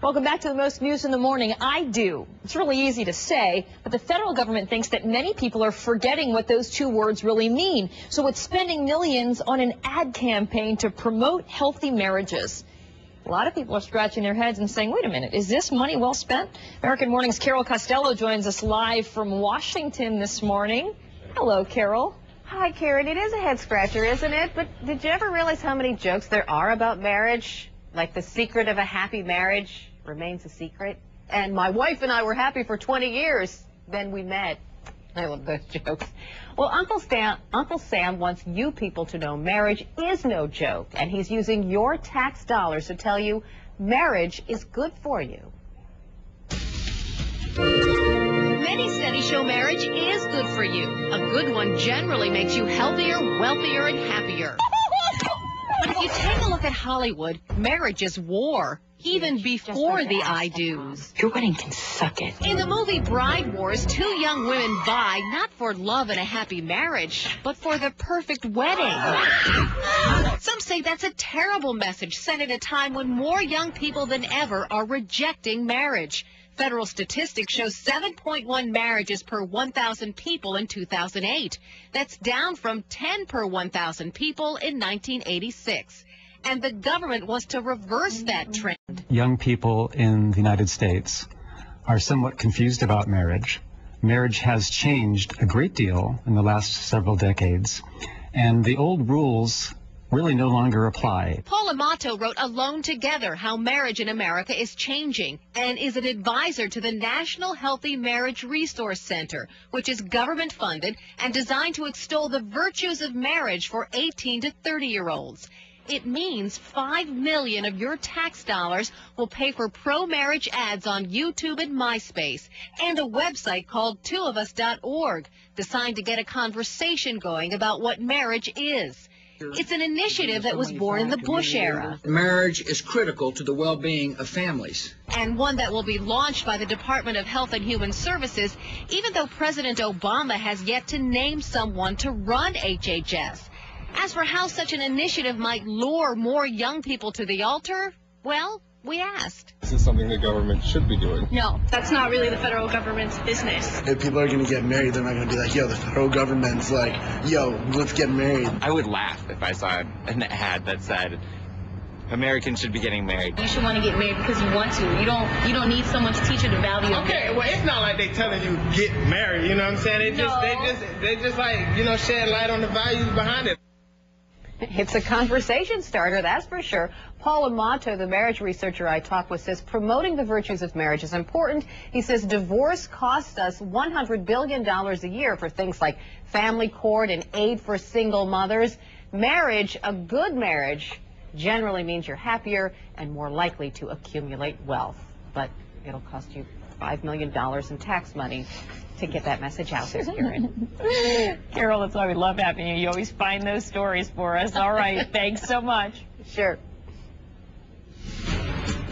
Welcome back to the most news in the morning. I do. It's really easy to say, but the federal government thinks that many people are forgetting what those two words really mean. So it's spending millions on an ad campaign to promote healthy marriages. A lot of people are scratching their heads and saying, wait a minute, is this money well spent? American Morning's Carol Costello joins us live from Washington this morning. Hello, Carol. Hi, Karen. It is a head scratcher, isn't it? But did you ever realize how many jokes there are about marriage? Like the secret of a happy marriage remains a secret. And my wife and I were happy for 20 years. Then we met. I love those jokes. Well, Uncle Sam wants you people to know marriage is no joke. And he's using your tax dollars to tell you marriage is good for you. Many studies show marriage is good for you. A good one generally makes you healthier, wealthier, and happier. But if you take a look at Hollywood, marriage is war, even before the I-do's. Your wedding can suck it. In the movie Bride Wars, two young women vie not for love and a happy marriage, but for the perfect wedding. Some say that's a terrible message sent at a time when more young people than ever are rejecting marriage. Federal statistics show 7.1 marriages per 1,000 people in 2008. That's down from 10 per 1,000 people in 1986. And the government wants to reverse that trend. Young people in the United States are somewhat confused about marriage. Marriage has changed a great deal in the last several decades, and the old rules really no longer apply. Paul Amato wrote Alone Together, How Marriage in America is Changing, and is an advisor to the National Healthy Marriage Resource Center, which is government-funded and designed to extol the virtues of marriage for 18 to 30-year-olds. It means $5 million of your tax dollars will pay for pro-marriage ads on YouTube and MySpace, and a website called twoofus.org, designed to get a conversation going about what marriage is. It's an initiative that was born in the Bush era. Marriage is critical to the well-being of families. And one that will be launched by the Department of Health and Human Services, even though President Obama has yet to name someone to run HHS. As for how such an initiative might lure more young people to the altar, well, we asked. This is something the government should be doing. No, that's not really the federal government's business. If people are going to get married, they're not going to be like, yo, the federal government's like, yo, let's get married. I would laugh if I saw an ad that said, Americans should be getting married. You should want to get married because you want to. You don't need someone to teach you the value of Okay, marriage. well, it's not like they telling you get married, you know what I'm saying? They just like, you know, shed light on the values behind it. It's a conversation starter, that's for sure. Paul Amato, the marriage researcher I talked with, says promoting the virtues of marriage is important. He says divorce costs us $100 billion a year for things like family court and aid for single mothers. Marriage, a good marriage, generally means you're happier and more likely to accumulate wealth. But it'll cost you $5 million in tax money to get that message out there, Karen. Carol, that's why we love having you. You always find those stories for us. All right, thanks so much. Sure.